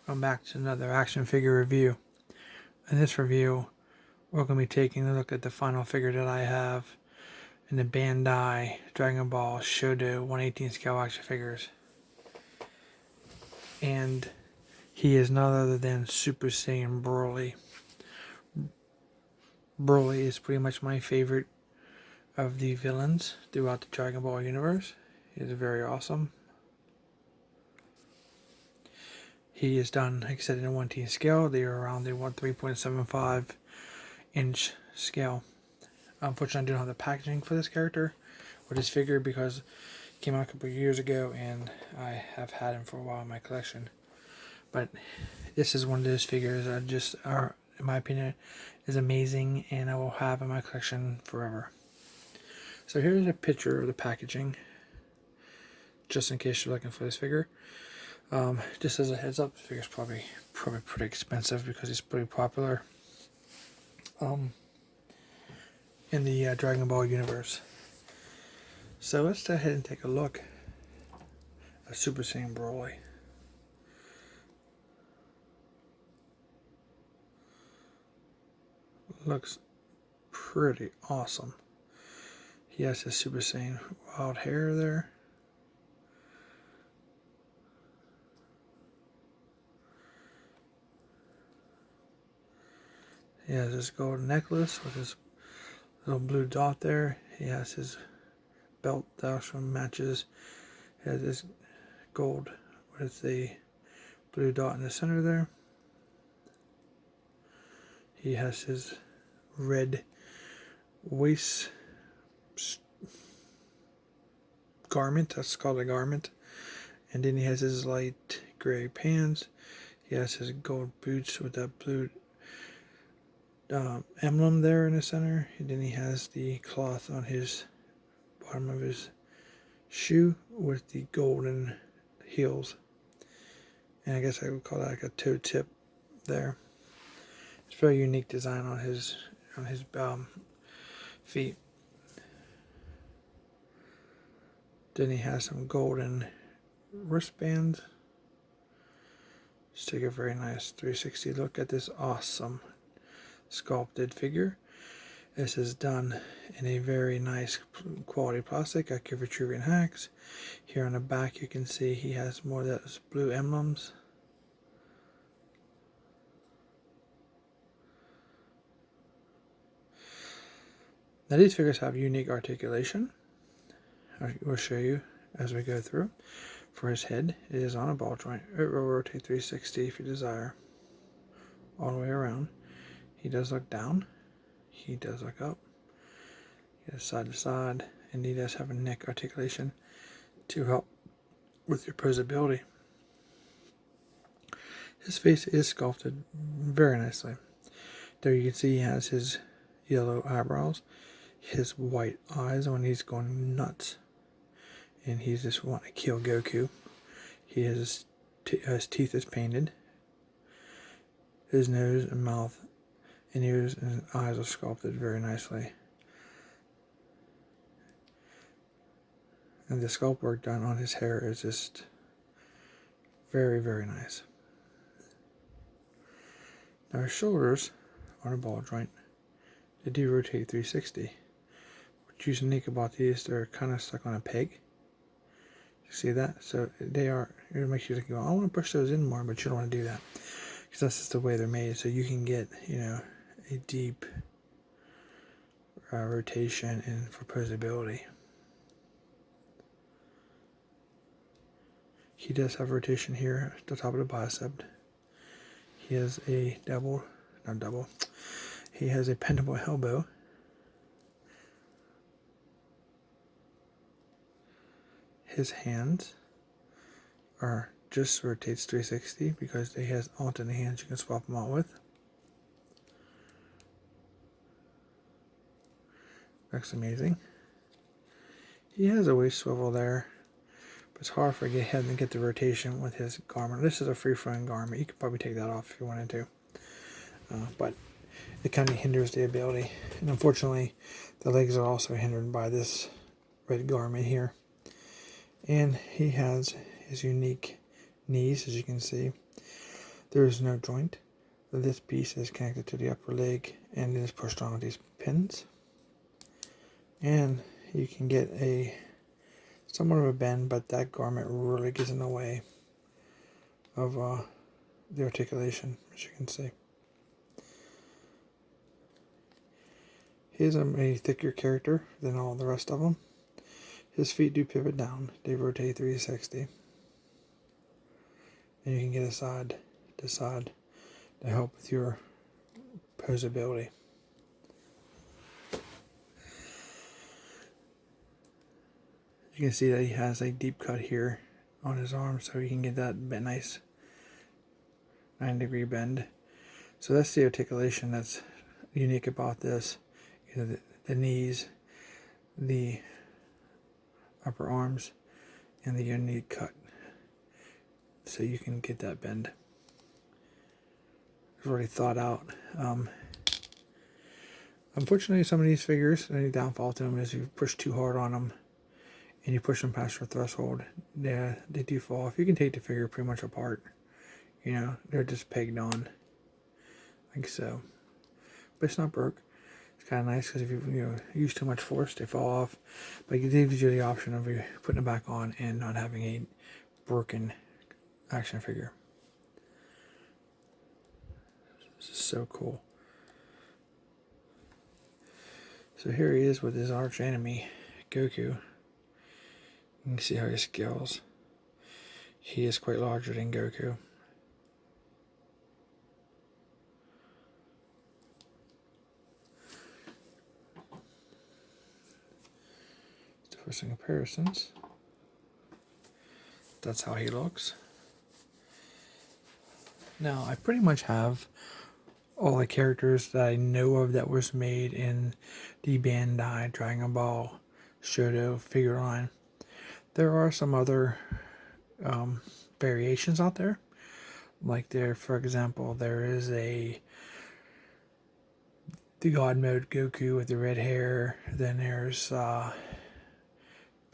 Welcome back to another action figure review. In this review, we're going to be taking a look at the final figure that I have in the Bandai Dragonball Shodo 1/18 scale action figures. And he is none other than Super Saiyan Broly. Broly is pretty much my favorite of the villains throughout the Dragon Ball universe. He is very awesome. He is done, like I said, in a 1/18 scale. They are around the 3.75 inch scale. Unfortunately, I don't have the packaging for this character or this figure because it came out a couple of years ago and I have had him for a while in my collection. But this is one of those figures that just are, in my opinion, is amazing and I will have in my collection forever. So here's a picture of the packaging, just in case you're looking for this figure. Just as a heads up, the figure's probably pretty expensive because it's pretty popular in the Dragon Ball universe. So let's go ahead and take a look at Super Saiyan Broly. Looks pretty awesome. He has his Super Saiyan wild hair there. He has his gold necklace with his little blue dot there. He has his belt that also matches. He has his gold with the blue dot in the center there. He has his red waist garment, that's called a garment. And then he has his light gray pants. He has his gold boots with that blue emblem there in the center, and then he has the cloth on his bottom of his shoe with the golden heels, and I guess I would call that like a toe tip there. It's a very unique design on his feet. Then he has some golden wristbands. Just take a very nice 360 look at this awesome sculpted figure. This is done in a very nice quality plastic. I can retrieve and hacks. Here on the back you can see he has more of those blue emblems. Now these figures have unique articulation. I will show you as we go through. For his head, it is on a ball joint. It will rotate 360 if you desire, all the way around. He does look down, he does look up, he does side to side, and he does have a neck articulation to help with your posability. His face is sculpted very nicely. There you can see he has his yellow eyebrows, his white eyes when he's going nuts, and he's just wanting to kill Goku. He has his teeth is painted, his nose and mouth and ears and eyes are sculpted very nicely. And the sculpt work done on his hair is just very, very nice. Now his shoulders on a ball joint, they do rotate 360. What's unique about these, they're kind of stuck on a peg. You see that? So they are, it makes you think, well, I want to push those in more, but you don't want to do that. Because that's just the way they're made. So you can get, a deep rotation and for posability. He does have rotation here at the top of the bicep. He has a he has a bendable elbow. His hands are just rotates 360 because he has alternate hands you can swap them out with. Looks amazing. He has a waist swivel there, but it's hard for him to get the rotation with his garment. This is a free-flowing garment. You could probably take that off if you wanted to, but it kind of hinders the ability. And unfortunately, the legs are also hindered by this red garment here. And he has his unique knees, as you can see. There is no joint. This piece is connected to the upper leg and it is pushed on with these pins. And you can get a somewhat of a bend, but that garment really gets in the way of the articulation, as you can see. He's a thicker character than all the rest of them. His feet do pivot down. They rotate 360. And you can get a side to side to help with your posability. You can see that he has a deep cut here on his arm, so you can get that nice 9-degree bend. So that's the articulation that's unique about this. You know, the knees, the upper arms, and the unique cut. So you can get that bend. It's already thought out. Unfortunately, some of these figures, the only downfall to them is if you push too hard on them and you push them past your threshold, they do fall off. You can take the figure pretty much apart. You know, they're just pegged on, like so. But it's not broke. It's kind of nice because if you use too much force, they fall off. But it gives you the option of putting it back on and not having a broken action figure. This is so cool. So here he is with his arch enemy, Goku. You can see how he scales. He is quite larger than Goku. For some comparisons, that's how he looks. Now, I pretty much have all the characters that I know of that was made in the Bandai Dragonball Shodo figure line. There are some other variations out there. Like there, for example, there is the God Mode Goku with the red hair. Then there's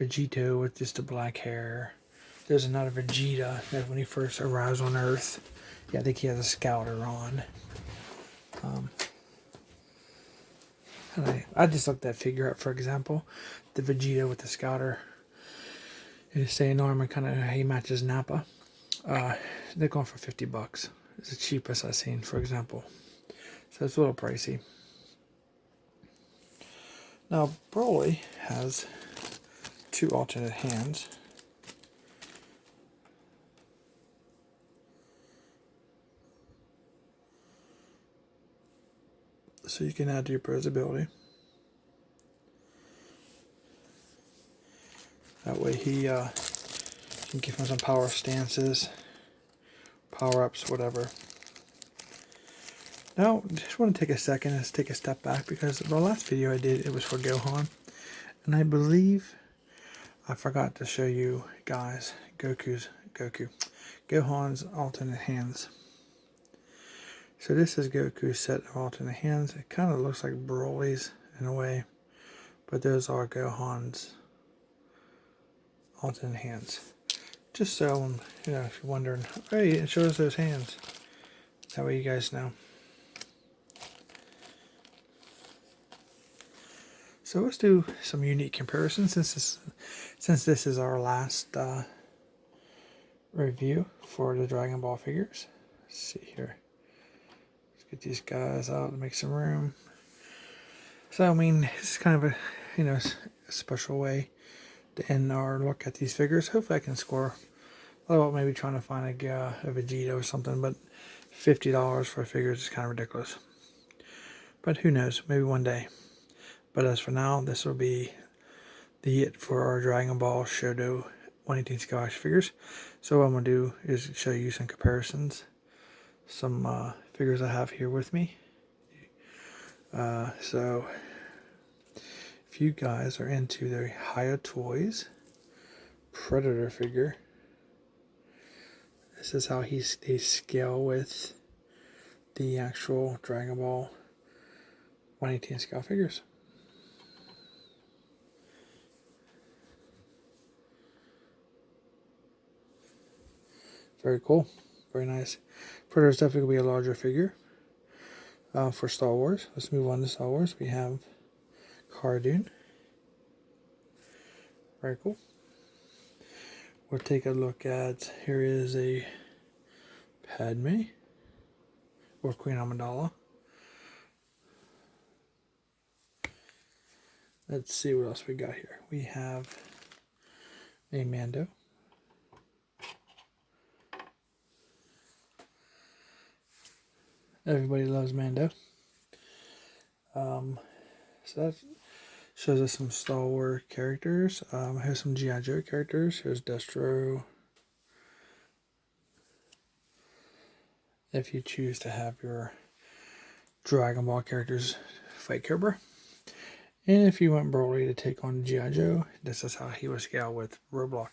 Vegito with just the black hair. There's another Vegeta that when he first arrives on Earth, yeah, I think he has a scouter on. And I just looked that figure up, for example. The Vegeta with the scouter. His Saiyan armor kind of, he matches Nappa. They're going for $50. It's the cheapest I've seen, for example. So it's a little pricey. Now, Broly has 2 alternate hands. So you can add to your posability. That way he can give him some power stances, power-ups, whatever. Now, just want to take a second and take a step back because the last video I did, it was for Gohan. And I believe I forgot to show you guys Gohan's alternate hands. So this is Goku's set of alternate hands. It kind of looks like Broly's in a way, but those are Gohan's alternate hands. Just so, if you're wondering, hey, it shows those hands. That way you guys know. So let's do some unique comparisons since this is our last review for the Dragon Ball figures. Let's see here. Let's get these guys out to make some room. So I mean, this is kind of a a special way to end our look at these figures. Hopefully I can score. I thought maybe trying to find a Vegeta or something, but $50 for figures is kind of ridiculous. But who knows? Maybe one day. But as for now, this will be it for our Dragon Ball Shodo 1/18 scale action figures. So what I'm going to do is show you some comparisons. Some figures I have here with me. So if you guys are into the Haya Toys Predator figure, this is how they scale with the actual Dragon Ball 1/18 scale figures. Very cool. Very nice. Predator is definitely going to be a larger figure for Star Wars. Let's move on to Star Wars. We have Cardoon. Very cool. We'll take a look at, here is a Padme, or Queen Amidala. Let's see what else we got here. We have a Mando. Everybody loves Mando. So that shows us some Star Wars characters. Here's some G.I. Joe characters. Here's Destro. If you choose to have your Dragon Ball characters fight Cobra. And if you want Broly to take on G.I. Joe, this is how he would scale with Roadblock.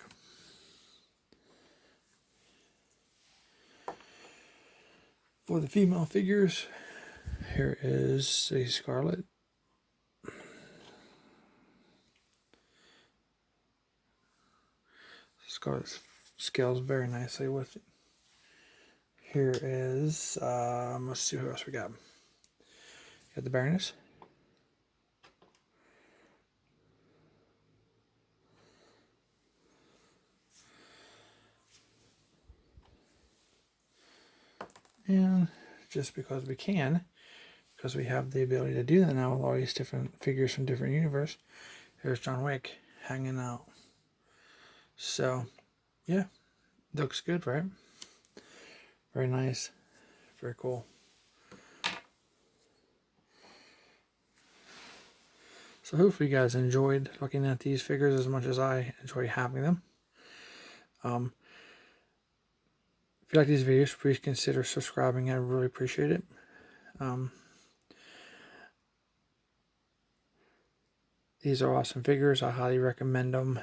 For the female figures, here is a Scarlet. Scarlet scales very nicely with it. Here is, let's see who else we got. Got the Baroness. And just because we can, because we have the ability to do that now with all these different figures from different universe, here's John Wick hanging out. So, yeah, looks good, right? Very nice. Very cool. So hopefully you guys enjoyed looking at these figures as much as I enjoy having them. If you like these videos, please consider subscribing. I really appreciate it. These are awesome figures. I highly recommend them.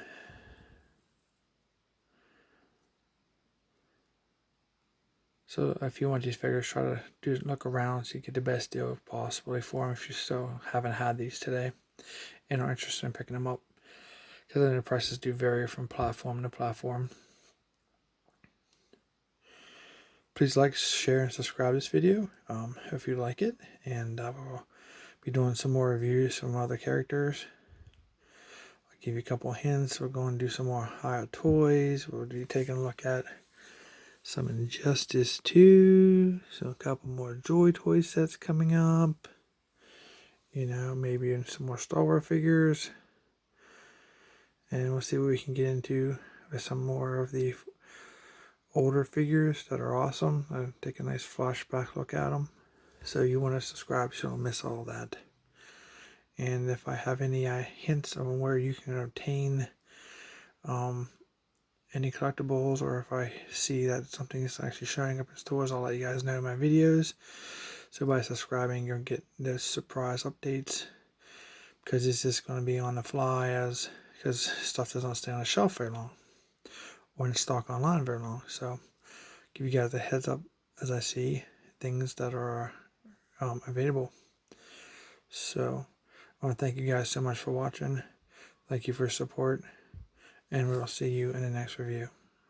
So if you want these figures, try to look around so you get the best deal possibly for them if you still haven't had these today and are interested in picking them up. Because then the prices do vary from platform to platform. Please like, share, and subscribe to this video if you like it. And I will be doing some more reviews from other characters. I'll give you a couple of hints. We're going to do some more higher toys. We'll be taking a look at some Injustice 2. So a couple more Joy Toy sets coming up. You know, maybe some more Star Wars figures. And we'll see what we can get into with some more of the older figures that are awesome. I'll take a nice flashback look at them. So you want to subscribe so you don't miss all that. And if I have any hints on where you can obtain any collectibles, or if I see that something is actually showing up in stores, I'll let you guys know in my videos. So by subscribing, you'll get those surprise updates, because it's just going to be on the fly, because stuff doesn't stay on the shelf very long or in stock online very long. So give you guys a heads up as I see things that are available. So I want to thank you guys so much for watching. Thank you for your support, and we'll see you in the next review.